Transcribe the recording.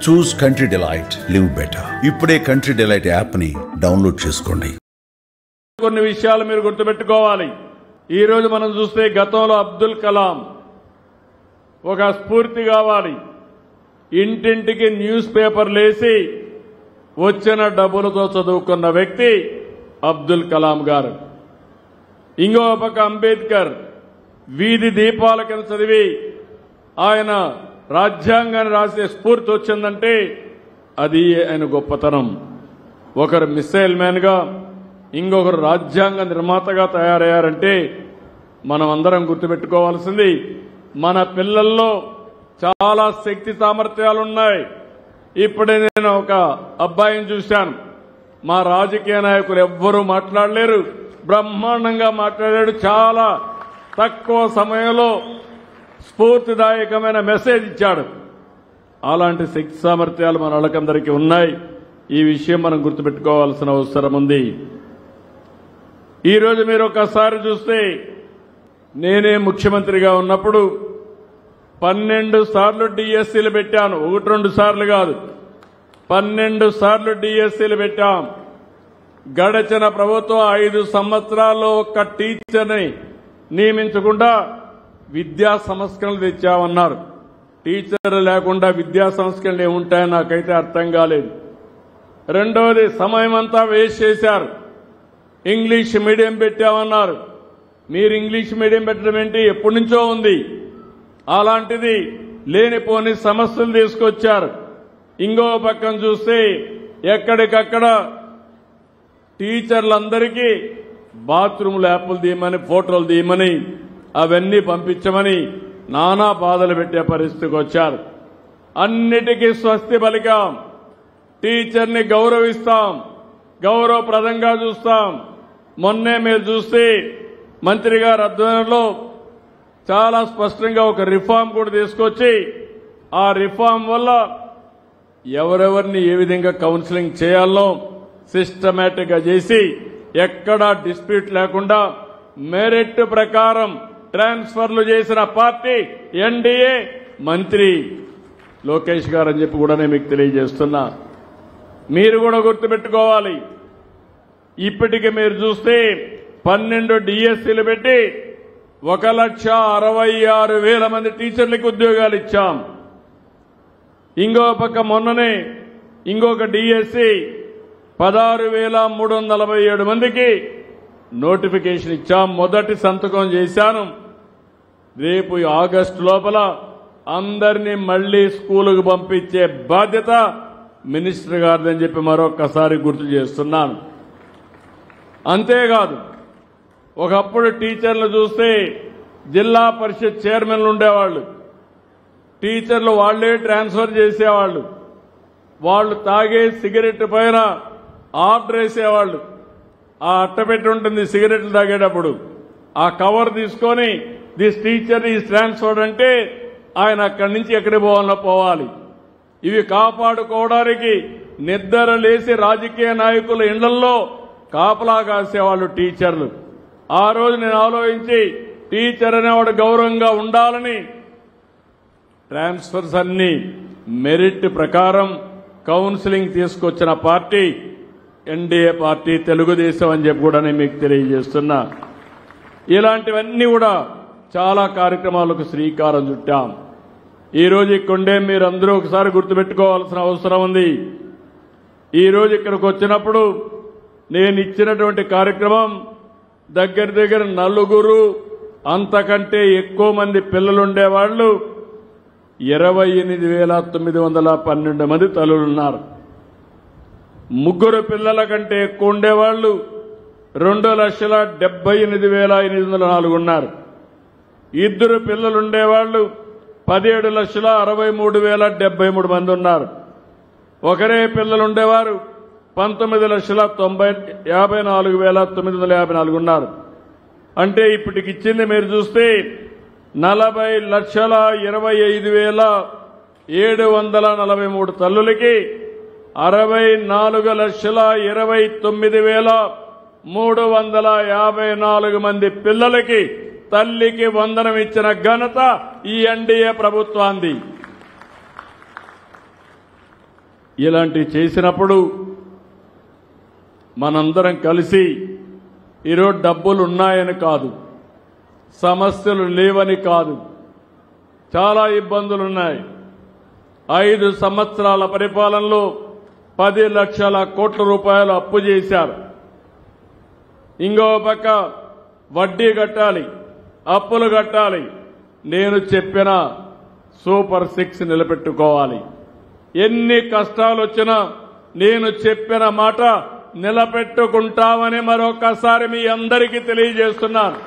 చూస్ country delight, live better. ఇప్పుడే country delight app ని download చేసుకోండి. కొన్ని విషయాలు మీరు గుర్తుపెట్టుకోవాలి. ఈ రోజు మనం చూస్తే గతంలో అబ్దుల్ కలాం ఒక స్ఫూర్తి కావాలి. ఇంటింటికి న్యూస్ పేపర్లు వేసి వచ్చిన డబ్బులతో చదువుకున్న వ్యక్తి అబ్దుల్ కలాం గారు. ఇంకో పక్క అంబేద్కర్ వీధి దీపాల కింద చదివి ఆయన రాజ్యాంగాన్ని రాసే స్ఫూర్తి వచ్చిందంటే అది ఆయన గొప్పతనం. ఒకరు మిసైల్ మ్యాన్ గా, ఇంకొకరు రాజ్యాంగ నిర్మాతగా తయారయ్యారంటే మనం అందరం గుర్తుపెట్టుకోవాల్సింది మన పిల్లల్లో చాలా శక్తి సామర్థ్యాలున్నాయి. ఇప్పుడే నేను ఒక అబ్బాయిని చూశాను. మా రాజకీయ నాయకులు ఎవ్వరూ మాట్లాడలేరు, బ్రహ్మాండంగా మాట్లాడాడు. చాలా తక్కువ సమయంలో స్ఫూర్తిదాయకమైన మెసేజ్ ఇచ్చాడు. అలాంటి శక్తి సామర్థ్యాలు మన వాళ్ళకందరికీ ఉన్నాయి. ఈ విషయం మనం గుర్తుపెట్టుకోవాల్సిన అవసరం ఉంది. ఈరోజు మీరు ఒకసారి చూస్తే నేనే ముఖ్యమంత్రిగా ఉన్నప్పుడు 12 సార్లు డిఎస్సీలు పెట్టాను. 1-2 సార్లు కాదు, 12 సార్లు డిఎస్సీలు పెట్టాం. గడచిన ప్రభుత్వం 5 సంవత్సరాల్లో ఒక్క టీచర్ని నియమించకుండా విద్యా సంస్కరణలు తెచ్చామన్నారు. టీచర్లు లేకుండా విద్యా సంస్కరణలు ఏముంటాయో నాకైతే అర్థం కాలేదు. రెండవది, సమయం అంతా వేస్ట్ చేశారు. ఇంగ్లీష్ మీడియం పెట్టామన్నారు. మీరు ఇంగ్లీష్ మీడియం పెట్టడం ఏంటి? ఎప్పటి నుంచో ఉంది. అలాంటిది లేనిపోని సమస్యలు తీసుకొచ్చారు. ఇంకో పక్కన చూస్తే ఎక్కడికక్కడ టీచర్లందరికీ బాత్రూమ్ ల్యాప్లు తీయమని, ఫోటోలు తీయమని, అవన్నీ పంపించమని నానా బాధలు పెట్టే పరిస్థితికి వచ్చారు. అన్నిటికీ స్వస్తి పలికాం. టీచర్ని గౌరవిస్తాం, గౌరవప్రదంగా చూస్తాం. మొన్నే మీరు చూస్తే మంత్రి గారి ఆధ్వర్యంలో చాలా స్పష్టంగా ఒక రిఫార్మ్ కూడా తీసుకొచ్చి ఆ రిఫార్మ్ వల్ల ఎవరెవరిని ఏ విధంగా కౌన్సిలింగ్ చేయాలో సిస్టమేటిక్ గా చేసి ఎక్కడా డిస్ప్యూట్ లేకుండా మెరిట్ ప్రకారం ట్రాన్స్ఫర్లు చేసిన పార్టీ ఎన్డీఏ, మంత్రి లోకేష్ గారు అని చెప్పి కూడా నేను మీకు తెలియజేస్తున్నా. మీరు కూడా గుర్తుపెట్టుకోవాలి. ఇప్పటికి మీరు చూస్తే 12 డిఎస్సీలు పెట్టి 1,66,000 మంది టీచర్లకు ఉద్యోగాలు ఇచ్చాం. ఇంకో పక్క మొన్ననే ఇంకొక డిఎస్సీ 16,347 మందికి నోటిఫికేషన్ ఇచ్చాం. మొదటి సంతకం చేశాను. రేపు ఆగస్టు లోపల అందరినీ మళ్లీ స్కూలుకు పంపించే బాధ్యత మినిస్టర్ గారిదని చెప్పి మరొక్కసారి గుర్తు చేస్తున్నాను. అంతేకాదు, ఒకప్పుడు టీచర్లు చూస్తే జిల్లా పరిషత్ చైర్మన్లు ఉండేవాళ్లు. టీచర్లు వాళ్లే ట్రాన్స్ఫర్ చేసేవాళ్లు. వాళ్లు తాగే సిగరెట్ పైన ఆర్డర్ వేసేవాళ్లు. ఆ అట్టపెట్టి ఉంటుంది సిగరెట్లు తాగేటప్పుడు, ఆ కవర్ తీసుకొని దిస్ టీచర్ ఈజ్ ట్రాన్స్ఫర్డ్ అంటే ఆయన అక్కడి నుంచి ఎక్కడికి పోవాలో పోవాలి. ఇవి కాపాడుకోవడానికి నిద్ర లేసి రాజకీయ నాయకుల ఇళ్లలో కాపలా కాసేవాళ్లు టీచర్లు. ఆ రోజు నేను ఆలోచించి టీచర్ అనేవాడు గౌరవంగా ఉండాలని ట్రాన్స్ఫర్స్ అన్ని మెరిట్ ప్రకారం కౌన్సిలింగ్ తీసుకొచ్చిన పార్టీ ఎన్డీఏ పార్టీ, తెలుగుదేశం అని చెప్పి కూడా నేను మీకు తెలియజేస్తున్నా. ఇలాంటివన్నీ కూడా చాలా కార్యక్రమాలకు శ్రీకారం చుట్టాం. ఈ రోజు ఇక్కడే మీరందరూ ఒకసారి గుర్తుపెట్టుకోవాల్సిన అవసరం ఉంది. ఈ రోజు ఇక్కడికి వచ్చినప్పుడు నేను ఇచ్చినటువంటి కార్యక్రమం దగ్గర 4 అంతకంటే ఎక్కువ మంది పిల్లలుండేవాళ్లు 28,912 మంది తల్లులున్నారు. 3 పిల్లల కంటే ఎక్కువ ఉండేవాళ్లు 2,78,804 ఉన్నారు. 2 పిల్లలుండేవాళ్లు 17,63,073 మంది ఉన్నారు. ఒకరే పిల్లలుండేవారు 19,54,954 ఉన్నారు. అంటే ఇప్పటికి ఇచ్చింది మీరు చూస్తే 40,25,743 తల్లులకి 64,29,354 మంది పిల్లలకి తల్లికి వందనం ఇచ్చిన ఘనత ఈ ఎన్డీఏ ప్రభుత్వాంది. ఇలాంటివి చేసినప్పుడు మనందరం కలిసి ఈరోజు డబ్బులు ఉన్నాయని కాదు, సమస్యలు లేవని కాదు, చాలా ఇబ్బందులున్నాయి. 5 సంవత్సరాల పరిపాలనలో 10 లక్షల కోట్ల రూపాయలు అప్పు చేశారు. ఇంకో పక్క వడ్డీ కట్టాలి, అప్పులు కట్టాలి. నేను చెప్పిన సూపర్ 6 నిలబెట్టుకోవాలి. ఎన్ని కష్టాలు వచ్చినా నేను చెప్పిన మాట నిలబెట్టుకుంటామని మరొకసారి మీ అందరికీ తెలియజేస్తున్నాను.